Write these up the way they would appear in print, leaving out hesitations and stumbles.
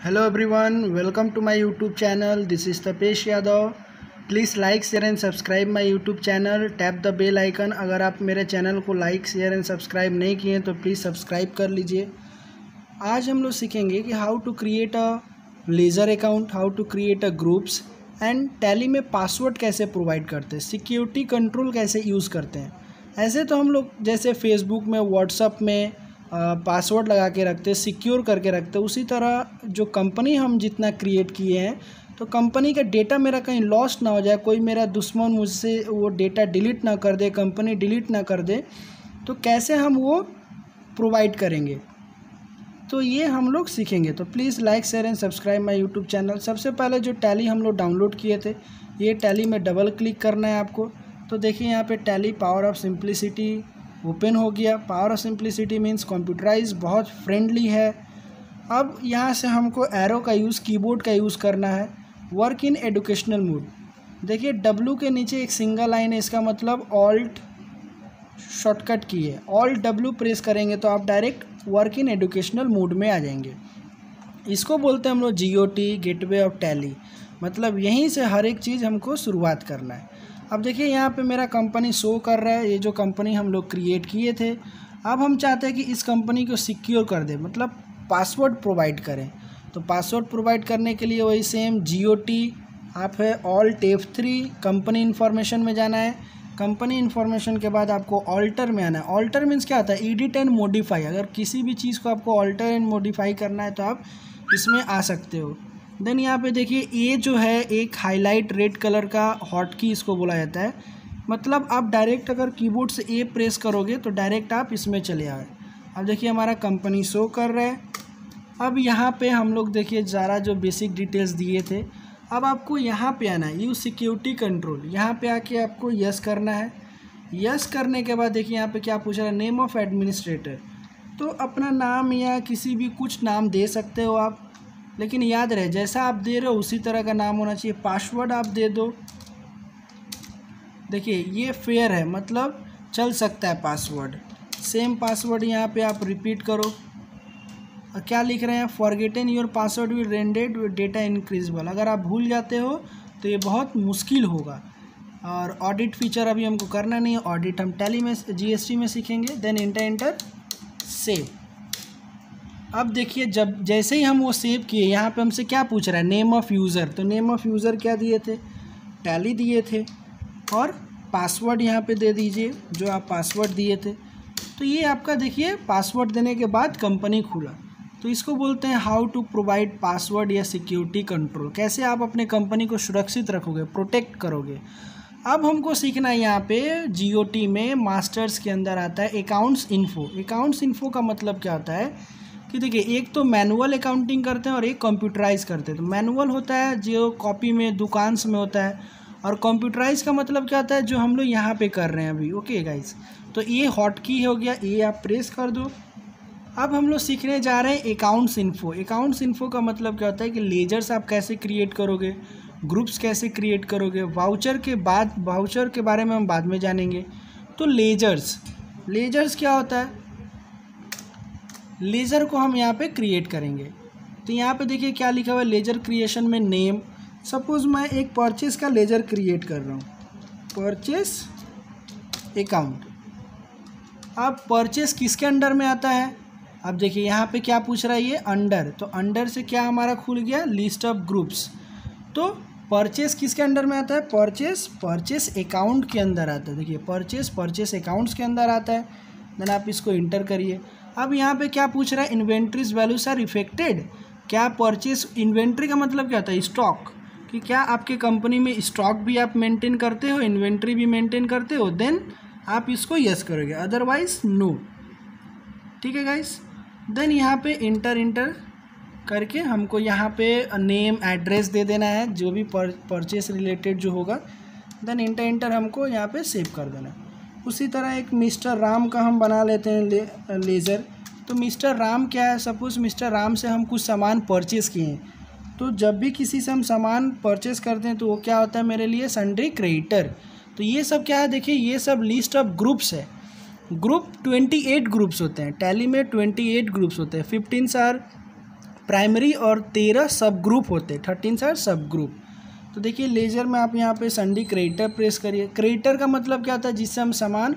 Hello everyone, welcome to my YouTube channel. This is Tapesh Yadav. Please like, share and subscribe my YouTube channel. Tap the bell icon. अगर आप मेरे channel को like, share and subscribe नहीं किए हैं तो please subscribe कर लीजिए। आज हम लोग सीखेंगे कि how to create a ledger account, how to create a groups and Tally में पासवर्ड कैसे प्रोवाइड करते हैं, सिक्योरिटी कंट्रोल कैसे यूज़ करते हैं। ऐसे तो हम लोग जैसे फेसबुक में, व्हाट्सअप में पासवर्ड लगा के रखते हैं, सिक्योर करके रखते हैं, उसी तरह जो कंपनी हम जितना क्रिएट किए हैं तो कंपनी का डेटा मेरा कहीं लॉस्ट ना हो जाए, कोई मेरा दुश्मन मुझसे वो डेटा डिलीट ना कर दे, कंपनी डिलीट ना कर दे, तो कैसे हम वो प्रोवाइड करेंगे, तो ये हम लोग सीखेंगे। तो please like, share and subscribe my YouTube channel. सबसे पहले जो टैली हम लोग डाउनलोड किए थे, ये टैली में डबल क्लिक करना है आपको। तो देखिए यहाँ पे Tally power of simplicity open हो गया। Power of simplicity means computerize, बहुत फ्रेंडली है। अब यहाँ से हमको एरो का यूज़, कीबोर्ड का यूज़ करना है। वर्क इन एजुकेशनल मोड, देखिए डब्लू के नीचे एक सिंगल लाइन है, इसका मतलब ऑल्ट शॉर्टकट की है। ऑल्ट डब्लू प्रेस करेंगे तो आप direct work in educational mode में आ जाएंगे। इसको बोलते हैं हम लोग GOT, गेटवे ऑफ टैली, मतलब यहीं से हर एक चीज़ हमको शुरुआत करना है। अब देखिए यहाँ पे मेरा कंपनी शो कर रहा है, ये जो कंपनी हम लोग क्रिएट किए थे। अब हम चाहते हैं कि इस कंपनी को सिक्योर कर दें, मतलब पासवर्ड प्रोवाइड करें। तो पासवर्ड प्रोवाइड करने के लिए वही सेम GOT आप है, ऑल्ट F3, कंपनी इन्फॉर्मेशन में जाना है। कंपनी इन्फॉर्मेशन के बाद आपको ऑल्टर में आना है। ऑल्टर मीन्स क्या होता है? Edit and modify. अगर किसी भी चीज़ को आपको ऑल्टर एंड मॉडिफाई करना है तो आप इसमें आ सकते हो। देन यहाँ पे देखिए ए जो है एक हाईलाइट रेड कलर का हॉट की इसको बोला जाता है, मतलब आप डायरेक्ट अगर कीबोर्ड से ए प्रेस करोगे तो डायरेक्ट आप इसमें चले आए। अब देखिए हमारा कंपनी शो कर रहा है। अब यहाँ पे हम लोग देखिए ज़रा जो बेसिक डिटेल्स दिए थे, अब आपको यहाँ पे आना है, यूज़ सिक्योरिटी कंट्रोल। यहाँ पे आके आपको यस करना है। यस करने के बाद देखिए यहाँ पे क्या पूछ रहा है, नेम ऑफ़ एडमिनिस्ट्रेटर। तो अपना नाम या किसी भी कुछ नाम दे सकते हो आप, लेकिन याद रहे जैसा आप दे रहे हो उसी तरह का नाम होना चाहिए। पासवर्ड आप दे दो, देखिए ये फेयर है, मतलब चल सकता है पासवर्ड। सेम पासवर्ड यहाँ पे आप रिपीट करो। और क्या लिख रहे हैं, forgotten your password will rendered with data increasable. अगर आप भूल जाते हो तो ये बहुत मुश्किल होगा। और ऑडिट फीचर अभी हमको करना नहीं है, ऑडिट हम टैली में GST में सीखेंगे। Then enter save. अब देखिए जब जैसे ही हम वो सेव किए, यहाँ पे हमसे क्या पूछ रहा है, नेम ऑफ़ यूज़र। तो नेम ऑफ़ यूज़र क्या दिए थे, टैली दिए थे, और पासवर्ड यहाँ पे दे दीजिए जो आप पासवर्ड दिए थे। तो ये आपका देखिए पासवर्ड देने के बाद कंपनी खुला। तो इसको बोलते हैं हाउ टू प्रोवाइड पासवर्ड या सिक्योरिटी कंट्रोल, कैसे आप अपने कंपनी को सुरक्षित रखोगे, प्रोटेक्ट करोगे। अब हमको सीखना है यहाँ पे GOT में मास्टर्स के अंदर आता है अकाउंट्स इन्फो। अकाउंट्स इन्फो का मतलब क्या होता है कि देखिए एक तो मैनुअल अकाउंटिंग करते हैं और एक कंप्यूटराइज करते हैं। तो मैनुअल होता है जो कॉपी में दुकान में होता है, और कंप्यूटराइज का मतलब क्या होता है जो हम लोग यहाँ पे कर रहे हैं अभी। ओके गाइस, तो ये हॉट की हो गया, ये आप प्रेस कर दो। अब हम लोग सीखने जा रहे हैं अकाउंट्स इन्फो। अकाउंट्स इन्फो का मतलब क्या होता है कि लेजर्स आप कैसे क्रिएट करोगे, ग्रुप्स कैसे क्रिएट करोगे। वाउचर के बारे में हम बाद में जानेंगे। तो लेजर्स क्या होता है, लेज़र को हम यहाँ पे क्रिएट करेंगे। तो यहाँ पे देखिए क्या लिखा हुआ है, लेजर क्रिएशन में नेम। सपोज़ मैं एक परचेस का लेजर क्रिएट कर रहा हूँ, परचेस अकाउंट। अब परचेस किसके अंडर में आता है, अब देखिए यहाँ पे क्या पूछ रहा है, ये अंडर। तो अंडर से क्या हमारा खुल गया, लिस्ट ऑफ ग्रुप्स। तो परचेस किसके अंडर में आता है, परचेस अकाउंट के अंदर आता है। देखिए परचेस अकाउंट्स के अंदर आता है। देन आप इसको इंटर करिए। अब यहाँ पे क्या पूछ रहा है, इन्वेंट्रीज वैल्यूज आर इफेक्टेड। क्या परचेस, इन्वेंट्री का मतलब क्या होता है, स्टॉक, कि क्या आपके कंपनी में स्टॉक भी आप मेंटेन करते हो, इन्वेंट्री भी मेंटेन करते हो। देन आप इसको यस करोगे, अदरवाइज नो। ठीक है गाइस। देन यहाँ पे इंटर करके हमको यहाँ पे नेम एड्रेस दे देना है, जो भी परचेस रिलेटेड जो होगा। देन इंटर हमको यहाँ पे सेव कर देना है। उसी तरह एक मिस्टर राम का हम बना लेते हैं लेज़र। तो मिस्टर राम क्या है, सपोज़ मिस्टर राम से हम कुछ सामान परचेज़ किए हैं, तो जब भी किसी से हम सामान परचेज़ करते हैं तो वो क्या होता है मेरे लिए, सन्ड्री क्रेडिटर। तो ये सब क्या है, देखिए ये सब लिस्ट ऑफ ग्रुप्स है। ग्रुप 28 ग्रुप्स होते हैं, टैली में 28 ग्रुप्स होते हैं। 15 आर प्राइमरी और 13 सब ग्रुप होते हैं, 13 आर सब ग्रुप। तो देखिए लेजर में आप यहाँ पे संडी क्रेडिटर प्रेस करिए। क्रेडिटर का मतलब क्या होता है, जिससे हम सामान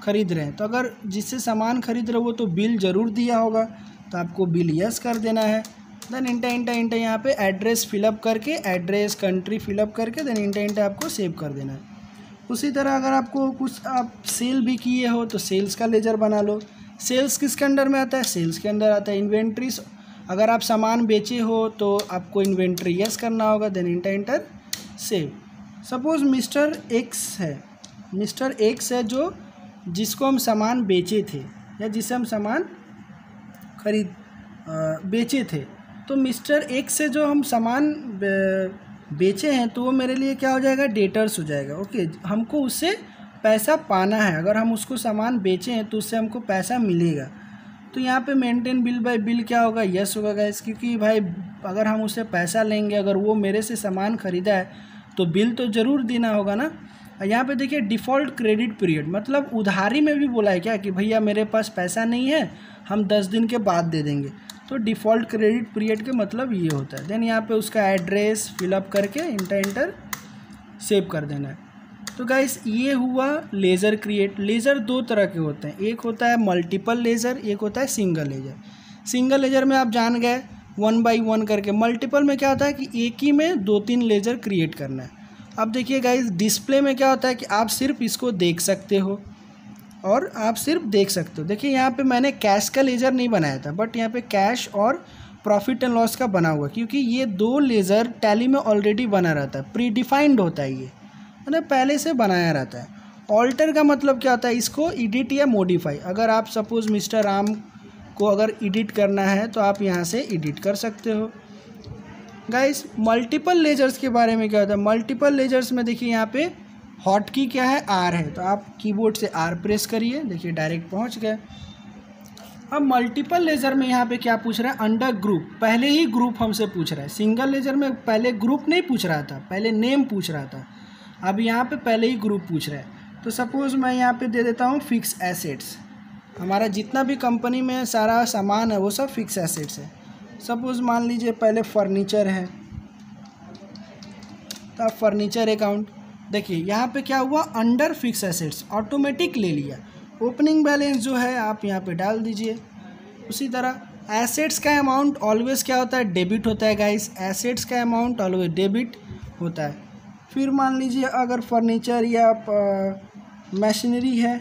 खरीद रहे हैं। तो अगर जिससे सामान खरीद रहे हो तो बिल ज़रूर दिया होगा, तो आपको बिल यस कर देना है। देन इंटर यहाँ पे एड्रेस फिलअप करके, एड्रेस कंट्री फिलअप करके देन इंटर आपको सेव कर देना है। उसी तरह अगर आपको कुछ आप सेल भी किए हो तो सेल्स का लेजर बना लो। सेल्स किसके अंडर में आता है, सेल्स के अंदर आता है। इन्वेंट्रीज, अगर आप सामान बेचे हो तो आपको इन्वेंट्री यस करना होगा, then enter save. Suppose mister X है जो जिसको हम सामान बेचे थे या जिसे हम सामान बेचे थे, तो मिस्टर एक्स से जो हम सामान बेचे हैं तो वो मेरे लिए क्या हो जाएगा, डेटर्स हो जाएगा। ओके, हमको उससे पैसा पाना है। अगर हम उसको सामान बेचे हैं तो उससे हमको पैसा मिलेगा। तो यहाँ पे मेंटेन बिल बाय बिल क्या होगा, यस होगा गाइस, क्योंकि भाई अगर हम उससे पैसा लेंगे, अगर वो मेरे से सामान खरीदा है तो बिल तो ज़रूर देना होगा ना। यहाँ पे देखिए डिफ़ॉल्ट क्रेडिट पीरियड, मतलब उधारी में भी बोला है क्या कि भैया मेरे पास पैसा नहीं है, हम 10 दिन के बाद दे देंगे। तो डिफ़ॉल्ट क्रेडिट पीरियड के मतलब ये होता है। देन यहाँ पे उसका एड्रेस फिलअप करके इंटर सेव कर देना है। तो गाइस ये हुआ लेज़र क्रिएट। लेज़र दो तरह के होते हैं, एक होता है मल्टीपल लेज़र, एक होता है सिंगल लेज़र। सिंगल लेज़र में आप जान गए 1 बाई 1 करके। मल्टीपल में क्या होता है कि एक ही में 2-3 लेज़र क्रिएट करना है। अब देखिए गाइस डिस्प्ले में क्या होता है कि आप सिर्फ इसको देख सकते हो और आप सिर्फ देख सकते हो। देखिए यहाँ पे मैंने कैश का लेज़र नहीं बनाया था, बट यहाँ पे कैश और प्रॉफिट एंड लॉस का बना हुआ, क्योंकि ये दो लेज़र टैली में ऑलरेडी बना रहता है, प्री डिफाइंड होता है, ये मतलब पहले से बनाया रहता है। ऑल्टर का मतलब क्या होता है, इसको एडिट या मॉडिफाई। अगर आप सपोज़ मिस्टर राम को अगर एडिट करना है तो आप यहाँ से एडिट कर सकते हो। गाइस मल्टीपल लेजर्स के बारे में क्या होता है, मल्टीपल लेजर्स में देखिए यहाँ पे हॉट की क्या है, आर है, तो आप कीबोर्ड से आर प्रेस करिए, देखिए डायरेक्ट पहुँच गए। अब मल्टीपल लेजर में यहाँ पे क्या पूछ रहा है, अंडर ग्रुप, पहले ही ग्रुप हमसे पूछ रहा है। सिंगल लेजर में पहले ग्रुप नहीं पूछ रहा था, पहले नेम पूछ रहा था। अब यहाँ पे पहले ही ग्रुप पूछ रहा है। तो सपोज़ मैं यहाँ पे दे देता हूँ फिक्स एसेट्स। हमारा जितना भी कंपनी में सारा सामान है वो सब फिक्स एसेट्स है। सपोज़ मान लीजिए पहले फर्नीचर है, तो आप फर्नीचर अकाउंट देखिए यहाँ पे क्या हुआ, अंडर फिक्स एसेट्स ऑटोमेटिक ले लिया। ओपनिंग बैलेंस जो है आप यहाँ पे डाल दीजिए। उसी तरह एसेट्स का अमाउंट ऑलवेज क्या होता है, डेबिट होता है गाइस। एसेट्स का अमाउंट ऑलवेज डेबिट होता है। फिर मान लीजिए अगर फर्नीचर या मशीनरी है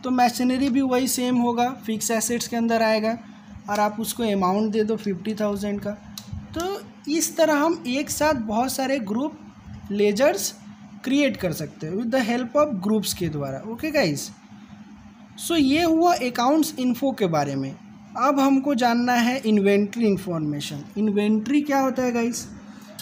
तो मशीनरी भी वही सेम होगा, फिक्स एसेट्स के अंदर आएगा और आप उसको अमाउंट दे दो 50,000 का। तो इस तरह हम एक साथ बहुत सारे ग्रुप लेजर्स क्रिएट कर सकते हैं with the help of groups के द्वारा। ओके गाइस, सो ये हुआ अकाउंट्स इन्फो के बारे में। अब हमको जानना है इन्वेंट्री इंफॉर्मेशन। इन्वेंट्री क्या होता है गाइस,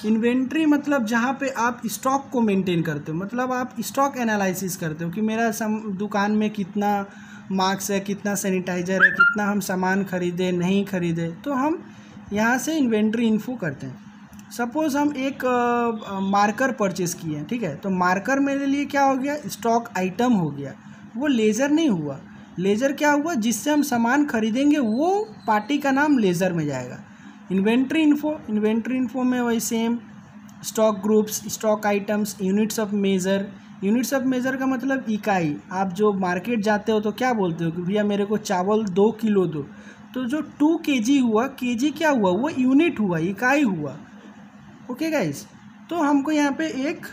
इन्वेंट्री मतलब जहाँ पे आप स्टॉक को मेंटेन करते हो, मतलब आप स्टॉक एनालिसिस करते हो कि मेरा दुकान में कितना मार्क्स है, कितना सैनिटाइज़र है, कितना हम सामान खरीदे नहीं खरीदे, तो हम यहाँ से इन्वेंट्री इन्फो करते हैं। सपोज़ हम एक मार्कर परचेज़ किए हैं, ठीक है, तो मार्कर मेरे लिए क्या हो गया, स्टॉक आइटम हो गया, वो लेज़र नहीं हुआ। लेज़र क्या हुआ, जिससे हम सामान खरीदेंगे वो पार्टी का नाम लेज़र में जाएगा। इन्वेंट्री इन्फो में वही same stock groups, stock items, units of measure. Units of measure का मतलब इकाई। आप जो मार्केट जाते हो तो क्या बोलते हो कि भैया मेरे को चावल 2 किलो दो, तो जो 2 kg हुआ, kg क्या हुआ, वो यूनिट हुआ, इकाई हुआ। ओके गाइस, तो हमको यहाँ पे एक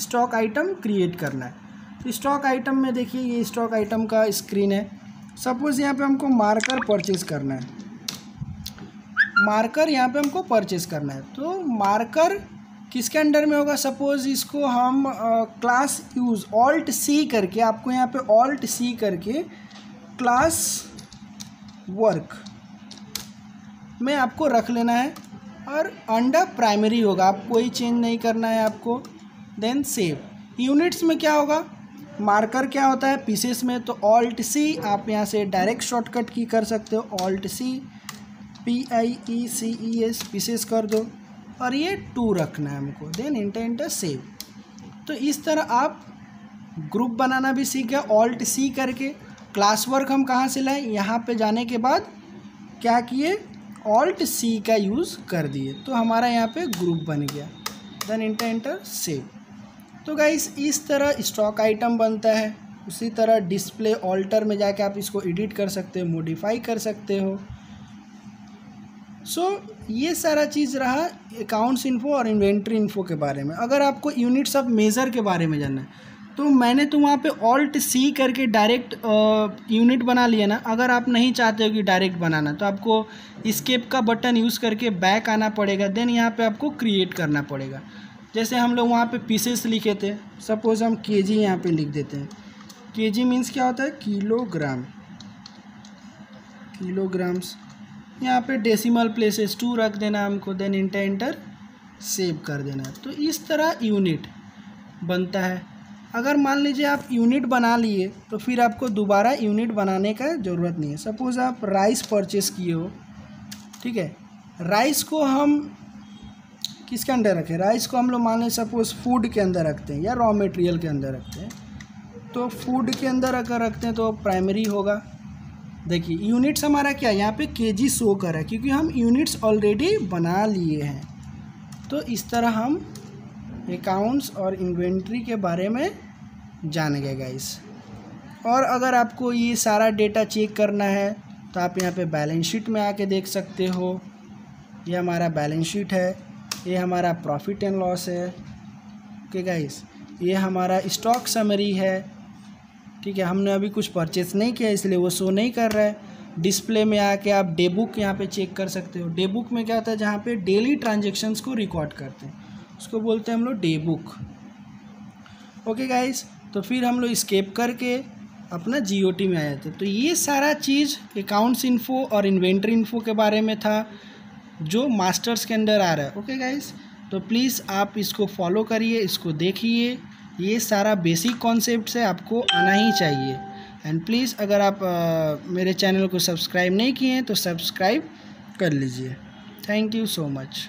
स्टॉक आइटम क्रिएट करना है। तो स्टॉक आइटम में देखिए ये स्टॉक आइटम का स्क्रीन है। सपोज़ यहाँ पे हमको मार्कर परचेज़ करना है, मार्कर यहाँ पे हमको परचेज़ करना है। तो मार्कर किसके अंडर में होगा, सपोज़ इसको हम क्लास यूज़ ऑल्ट सी करके, आपको यहाँ पे ऑल्ट सी करके क्लास वर्क में आपको रख लेना है और अंडर प्राइमरी होगा, आप कोई चेंज नहीं करना है आपको। Then save. यूनिट्स में क्या होगा, मार्कर क्या होता है पीसेस में, तो ऑल्ट सी आप यहाँ से डायरेक्ट शॉर्टकट की कर सकते हो, ऑल्ट सी PIECES पीसेस कर दो और ये 2 रखना है हमको। Then enter save. तो इस तरह आप ग्रुप बनाना भी सीख गए ऑल्ट सी करके। क्लास वर्क हम कहाँ से लाएं, यहाँ पे जाने के बाद क्या किए, ऑल्ट सी का यूज़ कर दिए, तो हमारा यहाँ पे ग्रुप बन गया। Then enter save. तो गाइस इस तरह स्टॉक आइटम बनता है। उसी तरह डिस्प्ले ऑल्टर में जाके आप इसको एडिट कर सकते हो, मॉडिफाई कर सकते हो। ये सारा चीज़ रहा अकाउंट्स इन्फो और इन्वेंट्री इन्फो के बारे में। अगर आपको यूनिट्स ऑफ मेज़र के बारे में जानना है तो मैंने तो वहाँ पे ऑल्ट सी करके डायरेक्ट यूनिट बना लिया ना। अगर आप नहीं चाहते हो कि डायरेक्ट बनाना तो आपको एस्केप का बटन यूज़ करके बैक आना पड़ेगा। देन यहाँ पे आपको क्रिएट करना पड़ेगा। जैसे हम लोग वहाँ पे पीसेस लिखे थे, सपोज़ हम केजी यहाँ पे लिख देते हैं। केजी मीन्स क्या होता है, किलोग्राम, किलोग्राम्स। यहाँ पे डेसिमल प्लेसेस 2 रख देना हमको। देन एंटर सेव कर देना। तो इस तरह यूनिट बनता है। अगर मान लीजिए आप यूनिट बना लिए तो फिर आपको दोबारा यूनिट बनाने का ज़रूरत नहीं है। सपोज़ आप राइस परचेस किए हो, ठीक है, राइस को हम किसके अंदर रखें, राइस को हम लोग मान लें सपोज़ फूड के अंदर रखते हैं या रॉ मटेरियल के अंदर रखते हैं। तो फूड के अंदर अगर रखते हैं तो प्राइमरी होगा। देखिए यूनिट्स हमारा क्या, यहाँ पे केजी शो कर रहा है क्योंकि हम यूनिट्स ऑलरेडी बना लिए हैं। तो इस तरह हम अकाउंट्स और इन्वेंट्री के बारे में जान गए गाइस। और अगर आपको ये सारा डेटा चेक करना है तो आप यहाँ पे बैलेंस शीट में आके देख सकते हो। ये हमारा बैलेंस शीट है, ये हमारा प्रॉफिट एंड लॉस है, ओके गाइस। ये हमारा स्टॉक समरी है, ठीक है। हमने अभी कुछ परचेस नहीं किया इसलिए वो शो नहीं कर रहा है। डिस्प्ले में आके आप डे बुक यहाँ पे चेक कर सकते हो। डे बुक में क्या होता है, जहाँ पे डेली ट्रांजेक्शन्स को रिकॉर्ड करते हैं उसको बोलते हैं हम लोग डे बुक, ओके गाइस। तो फिर हम लोग स्केप करके अपना जीओटी में आ जाते हैं। तो ये सारा चीज़ अकाउंट्स इन्फो और इन्वेंट्री इन्फो के बारे में था जो मास्टर्स के अंदर आ रहा है, ओके गाइस। तो प्लीज़ आप इसको फॉलो करिए, इसको देखिए। ये सारा बेसिक कॉन्सेप्ट्स है, आपको आना ही चाहिए। एंड प्लीज़ अगर आप मेरे चैनल को सब्सक्राइब नहीं किए हैं तो सब्सक्राइब कर लीजिए। Thank you so much.